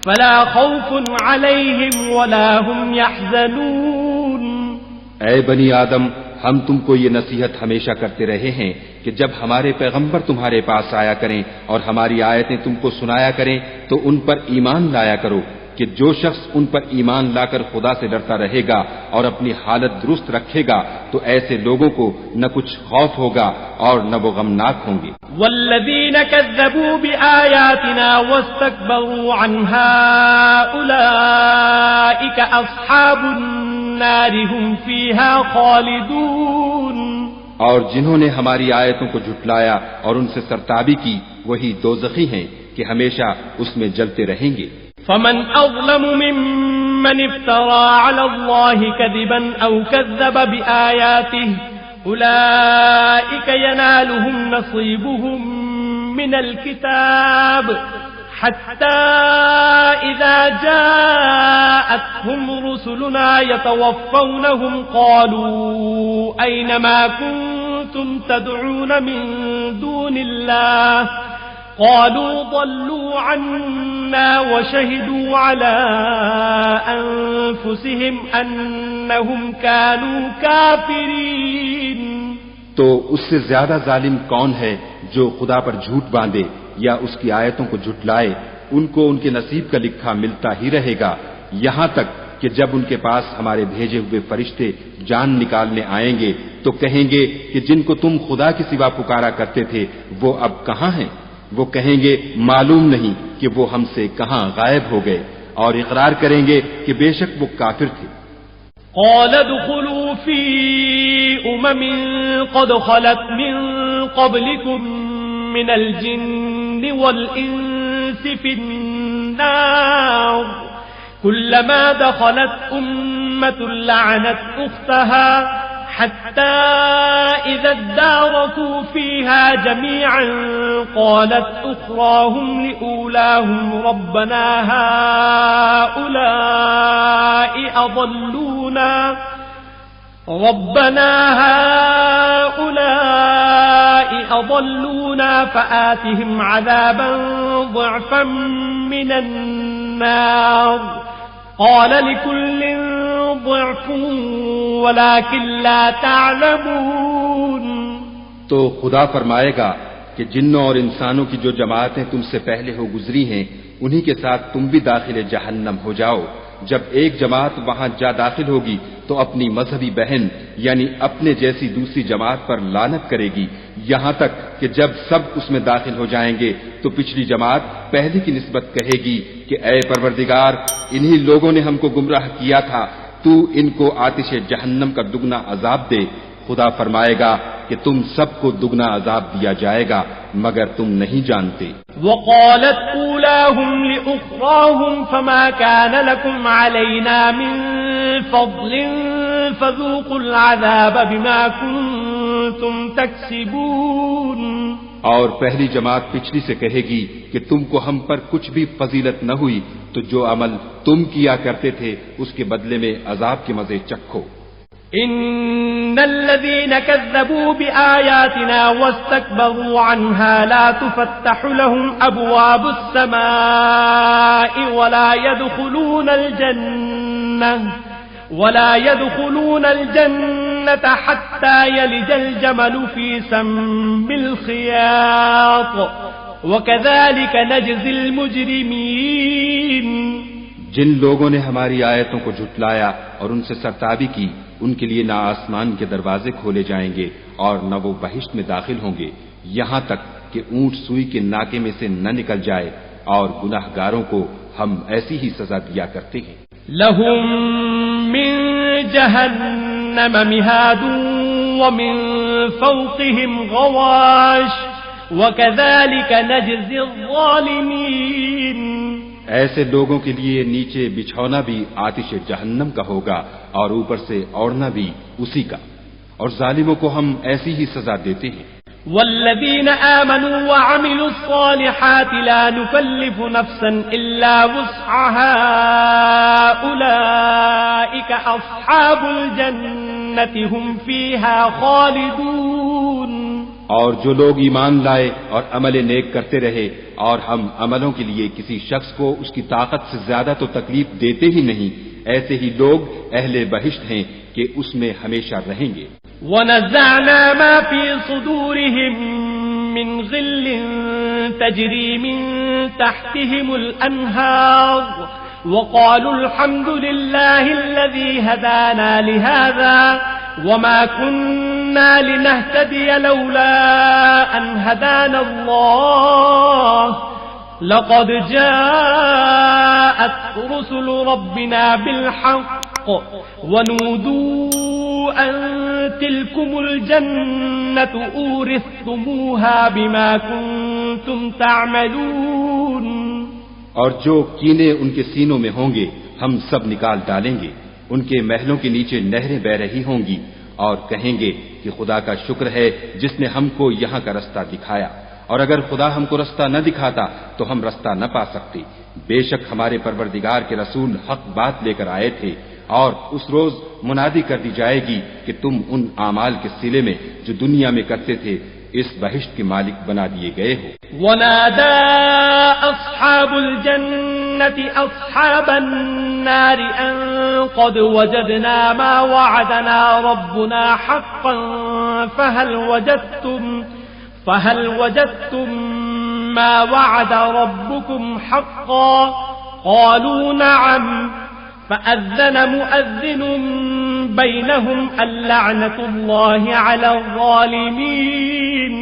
فلا خوف عليهم ولا هم يحزنون۔ اے بنی آدم، ہم تم کو یہ نصیحت ہمیشہ کرتے رہے ہیں کہ جب ہمارے پیغمبر تمہارے پاس آیا کریں اور ہماری آیتیں تم کو سنایا کریں تو ان پر ایمان لایا کرو کہ جو شخص ان پر ایمان لا کر خدا سے ڈرتا رہے گا اور اپنی حالت درست رکھے گا تو ایسے لوگوں کو نہ کچھ خوف ہوگا اور نہ وہ غمناک ہوں گے۔ والذین کذبوا بآیاتنا واستکبروا عنها اولئک اصحاب النار هم فیها خالدون۔ اور جنہوں نے ہماری آیتوں کو جھٹلایا اور ان سے سرتابی کی وہی دوزخی ہیں کہ ہمیشہ اس میں جلتے رہیں گے۔ فمن أظلم ممن افترى على الله كذبا أو كذب بآياته أولئك ينالهم نصيبهم من الكتاب حتى إذا جاءتهم رسلنا يتوفونهم قالوا أين ما كنتم تدعون من دون الله قالوا ضلوا عنا وشهدوا على أنفسهم أنهم كانوا كافرين۔ تو اس سے زیادہ ظالم کون ہے جو خدا پر جھوٹ باندھے یا اس کی آیتوں کو جھٹلائے؟ ان کو ان کے نصیب کا لکھا ملتا ہی رہے گا یہاں تک کہ جب ان کے پاس ہمارے بھیجے ہوئے فرشتے جان نکالنے آئیں گے تو کہیں گے کہ جن کو تم خدا کے سوا پکارا کرتے تھے وہ اب کہاں ہیں؟ وہ کہیں گے معلوم نہیں کہ وہ ہم سے کہاں غائب ہو گئے، اور اقرار کریں گے کہ بے شک وہ کافر تھے۔ قال ادخلوا في قد خلت من قبلكم من الجن والإنس في النار كلما دخلت أمة لعنت أختها حتى إذا اداركوا فيها جميعا قالت أخراهم لأولاهم ربنا هؤلاء أضلونا فآتهم عذابا ضعفا من النار قال لكل ضعف ولكن لا تعلمون۔ تو خدا فرمائے گا کہ جنوں اور انسانوں کی جو جماعتیں تم سے پہلے ہو گزری ہیں انہی کے ساتھ تم بھی داخل جہنم ہو جاؤ۔ جب ایک جماعت وہاں جا داخل ہوگی تو اپنی مذہبی بہن یعنی اپنے جیسی دوسری جماعت پر لعنت کرے گی، یہاں تک کہ جب سب اس میں داخل ہو جائیں گے تو پچھلی جماعت پہلے کی نسبت کہے گی کہ اے پروردگار، انہی لوگوں نے ہم کو گمراہ کیا تھا، تو ان کو آتش جہنم کا دگنا عذاب دے۔ خدا فرمائے گا کہ تم سب کو دگنا عذاب دیا جائے گا مگر تم نہیں جانتے۔ وقالت اولاهم لأخراهم فما كان لكم علينا من فضل فذوقوا العذاب بما كنتم تكسبون۔ اور پہلی جماعت پچھلی سے کہے گی کہ تم کو ہم پر کچھ بھی فضیلت نہ ہوئی تو جو عمل تم کیا کرتے تھے اس کے بدلے میں عذاب کے مزے چکھو۔ ان الذين كذبوا بآياتنا واستكبروا عنها لا تفتح لهم ابواب السماء ولا يدخلون الجنة حتى يلج الجمل في سم الخياط وكذلك نجزي المجرمين۔ جن لوگوں نے ہماری آیتوں کو جھٹلایا اور ان سے سرتابی کی ان کے لیے نہ آسمان کے دروازے کھولے جائیں گے اور نہ وہ بہشت میں داخل ہوں گے یہاں تک کہ اونٹ سوئی کے ناکے میں سے نہ نکل جائے، اور گناہ گاروں کو ہم ایسی ہی سزا دیا کرتے ہیں۔ لهم من جہنم مہاد ومن فوقهم غواش وكذلك نجزي الظالمين۔ ایسے لوگوں کے لیے نیچے بچھونا بھی آتش جہنم کا ہوگا اور اوپر سے اوڑھنا بھی اسی کا، اور ظالموں کو ہم ایسی ہی سزا دیتے ہیں۔ والذین آمنوا وعملوا الصالحات لا نکلف نفسا الا وسعها اولئک اصحاب الجنة هم فيها خالدون۔ اور جو لوگ ایمان لائے اور عمل نیک کرتے رہے اور ہم عملوں کے لیے کسی شخص کو اس کی طاقت سے زیادہ تو تکلیف دیتے ہی نہیں، ایسے ہی لوگ اہل بہشت ہیں کہ اس میں ہمیشہ رہیں گے۔ وَنَزَعْنَا مَا فِي صُدُورِهِم مِّن غِلٍّ تَجْرِي مِن تَحْتِهِمُ الْأَنْهَارُ وَقَالُوا الْحَمْدُ لِلَّهِ الَّذِي هَدَانَا لِهَذَا وما كنا لنهتدي لولا أن هدانا الله لقد جاءت رسل ربنا بالحق ونودوا أن تلكم الجنة أورثتموها بما كنتم تعملون۔ اور جو کینے ان کے سینوں میں ہوں گے ہم سب نکال ڈالیں گے، ان کے محلوں کے نیچے نہریں بہ رہی ہوں گی اور کہیں گے کہ خدا کا شکر ہے جس نے ہم کو یہاں کا رستہ دکھایا، اور اگر خدا ہم کو رستہ نہ دکھاتا تو ہم رستہ نہ پا سکتے۔ بے شک ہمارے پروردگار کے رسول حق بات لے کر آئے تھے، اور اس روز منادی کر دی جائے گی کہ تم ان اعمال کے صلے میں جو دنیا میں کرتے تھے اس بہشت کے مالک بنا دیے گئے ہو۔ ونادى أصحاب الجنة أصحاب النار أن قد وجدنا ما وعدنا ربنا حقا فهل وجدتم ما وعد ربكم حقا قالوا نعم فأذن مؤذن بينهم اللعنة الله على الظالمين۔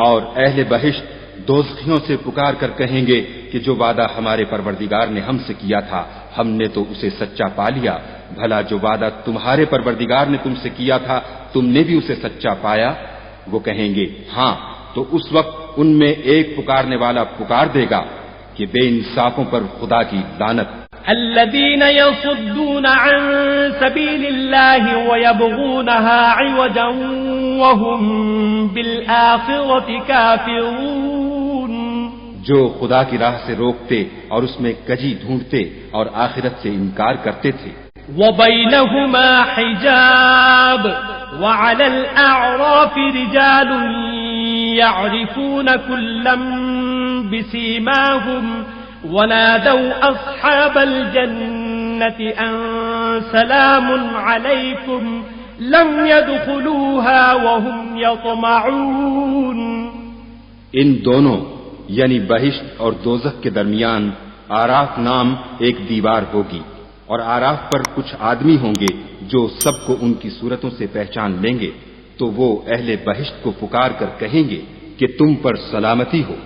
اور اہل بہشت دوزخیوں سے پکار کر کہیں گے کہ جو وعدہ ہمارے پروردگار نے ہم سے کیا تھا ہم نے تو اسے سچا پا لیا، بھلا جو وعدہ تمہارے پروردگار نے تم سے کیا تھا تم نے بھی اسے سچا پایا؟ وہ کہیں گے ہاں، تو اس وقت ان میں ایک پکارنے والا پکار دے گا کہ بے انصافوں پر خدا کی لعنت۔ الذين يصدون عن سبيل الله ويبغونها عوجا وهم بالآخرة كافرون، جو خدا کی راہ سے روکتے اور اس میں کجی ڈھونڈتے اور آخرت سے انکار کرتے تھے۔ وبينهما حجاب وعلى الأعراف رجال يعرفون كلا بسيماهم ونادوا أصحاب الجنة أن سلام عليكم لم يدخلوها وهم يطمعون۔ ان دونوں یعنی بہشت اور دوزخ کے درمیان آراف نام ایک دیوار ہوگی، اور آراف پر کچھ آدمی ہوں گے جو سب کو ان کی صورتوں سے پہچان لیں گے، تو وہ اہل بہشت کو پکار کر کہیں گے کہ تم پر سلامتی ہو۔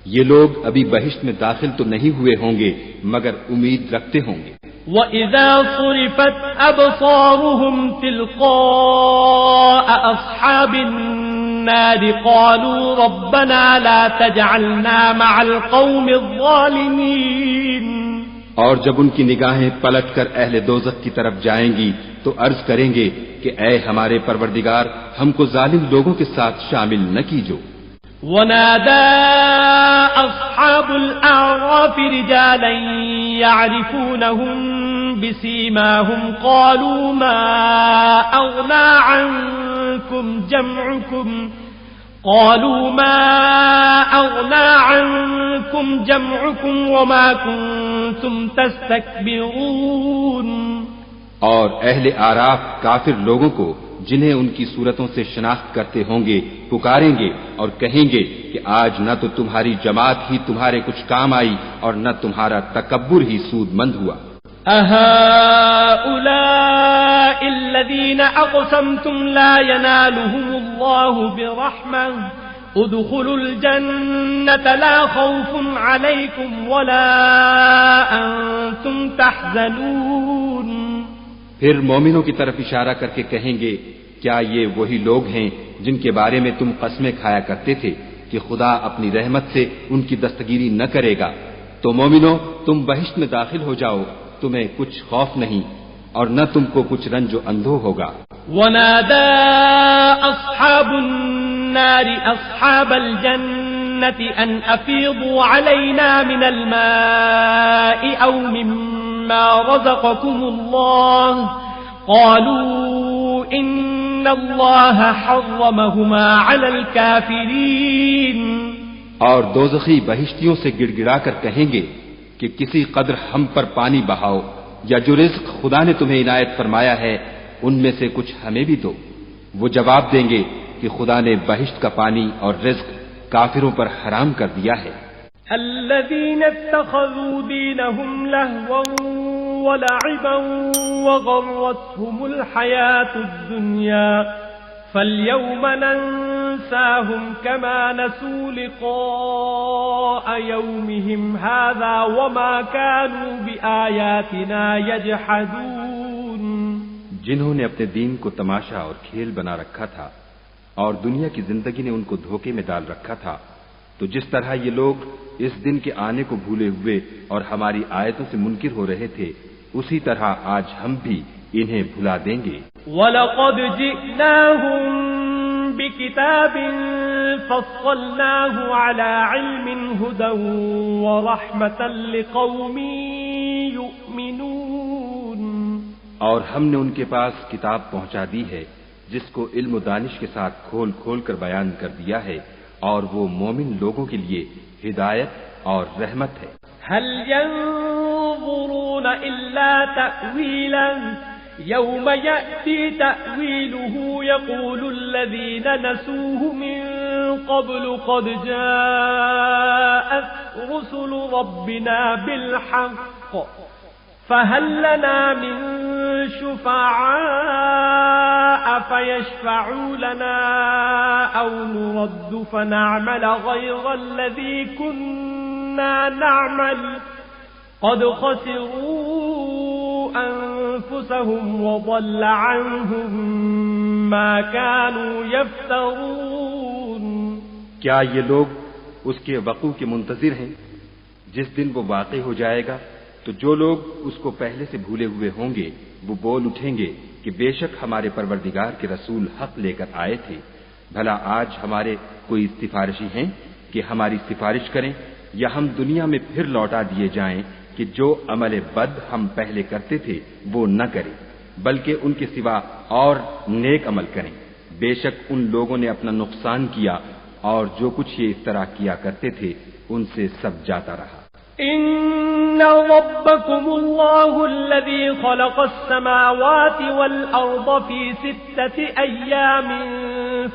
یہ لوگ ابھی بہشت میں داخل تو نہیں ہوئے ہوں گے مگر امید رکھتے ہوں گے۔ وَإِذَا صُرِفَتْ أَبْصَارُهُمْ تِلْقَاءَ أَصْحَابِ النَّارِ قَالُوا رَبَّنَا لَا تَجْعَلْنَا مَعَ الْقَوْمِ الظَّالِمِينَ۔ اور جب ان کی نگاہیں پلٹ کر اہل دوزخ کی طرف جائیں گی تو عرض کریں گے کہ اے ہمارے پروردگار ہم کو ظالم لوگوں کے ساتھ شامل نہ کیجو۔ ونادى أصحاب الأعراف رجالا يعرفونهم بسيماهم قالوا ما أغنى عنكم جمعكم وما كنتم تستكبرون۔ اور اہل آراف کافر لوگوں کو جنہیں ان کی صورتوں سے شناخت کرتے ہوں گے پکاریں گے اور کہیں گے کہ آج نہ تو تمہاری جماعت ہی تمہارے کچھ کام آئی اور نہ تمہارا تکبر ہی سود مند ہوا۔ أهؤلاء الذين أقسمتم لا ينالهم الله برحمة ادخلوا الجنة لا خوف عليكم ولا أنتم تحزنون۔ پھر مومنوں کی طرف اشارہ کر کے کہیں گے کیا یہ وہی لوگ ہیں جن کے بارے میں تم قسمیں کھایا کرتے تھے کہ خدا اپنی رحمت سے ان کی دستگیری نہ کرے گا؟ تو مومنوں تم بہشت میں داخل ہو جاؤ، تمہیں کچھ خوف نہیں اور نہ تم کو کچھ رنج و اندھو ہوگا۔ ونادى أصحاب النار أصحاب الجنة أن أفيضوا علينا من الماء أو مما رزقكم الله قالوا إن اللہ حرمہما علی الکافرین، اور دوزخی بہشتیوں سے گڑ گڑا کر کہیں گے کہ کسی قدر ہم پر پانی بہاؤ، یا جو رزق خدا نے تمہیں عنایت فرمایا ہے ان میں سے کچھ ہمیں بھی دو۔ وہ جواب دیں گے کہ خدا نے بہشت کا پانی اور رزق کافروں پر حرام کر دیا ہے۔ الذين اتخذوا دينهم لهوا ولعبا وغرتهم الحياة الدنيا فاليوم ننساهم كما نسوا لقاء يومهم هذا وما كانوا بآياتنا يجحدون۔ جنہوں نے اپنے دین کو تماشا اور کھیل بنا رکھا تھا اور دنیا کی زندگی نے ان کو دھوکے میں ڈال رکھا تھا، تو جس طرح یہ لوگ اس دن کے آنے کو بھولے ہوئے اور ہماری آیتوں سے منکر ہو رہے تھے، اسی طرح آج ہم بھی انہیں بھلا دیں گے۔ وَلَقَدْ جِئْنَاهُمْ بِكِتَابٍ فَصَّلْنَاهُ عَلَى عِلْمٍ هُدًى وَرَحْمَةً لِقَوْمٍ يُؤْمِنُونَ۔ اور ہم نے ان کے پاس کتاب پہنچا دی ہے جس کو علم و دانش کے ساتھ کھول کھول کر بیان کر دیا ہے، اور وہ مومن لوگوں کے لیے ہدایت اور رحمت ہے۔ هل ينظرون إلا تأويله يوم يأتي تأويله يقول الذين نسوه من قبل قد جاءت رسل ربنا بالحق فهل لنا من شفعاء فيشفعوا لنا أو نرد فنعمل غير الذي كنا نعمل قد خسروا أنفسهم وضل عنهم ما كانوا يفترون۔ کیا یہ لوگ اس کے وقوع کے منتظر ہیں؟ جس دن وہ واقع ہو جائے گا تو جو لوگ اس کو پہلے سے بھولے ہوئے ہوں گے وہ بول اٹھیں گے کہ بے شک ہمارے پروردگار کے رسول حق لے کر آئے تھے، بھلا آج ہمارے کوئی سفارشی ہیں کہ ہماری سفارش کریں، یا ہم دنیا میں پھر لوٹا دیے جائیں کہ جو عمل بد ہم پہلے کرتے تھے وہ نہ کریں بلکہ ان کے سوا اور نیک عمل کریں۔ بے شک ان لوگوں نے اپنا نقصان کیا اور جو کچھ یہ اس طرح کیا کرتے تھے ان سے سب جاتا رہا۔ إن ربكم الله الذي خلق السماوات والأرض في 6 أيام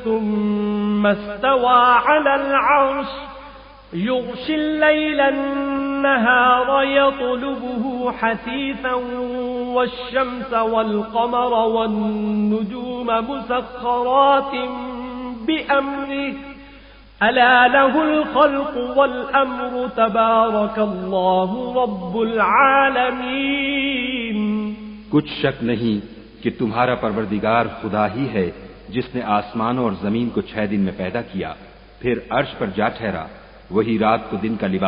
ثم استوى على العرش يغشي الليل النهار يطلبه حثيثا والشمس والقمر والنجوم مسخرات بأمره ألا له الخلق والأمر تبارك الله رب العالمين۔ کچھ شک نہیں کہ تمہارا پروردگار خدا ہی ہے جس نے آسمانوں اور زمین کو 6 دن میں پیدا کیا، پھر عرش پر جا ٹھہرا، وہی رات کو دن کا لباس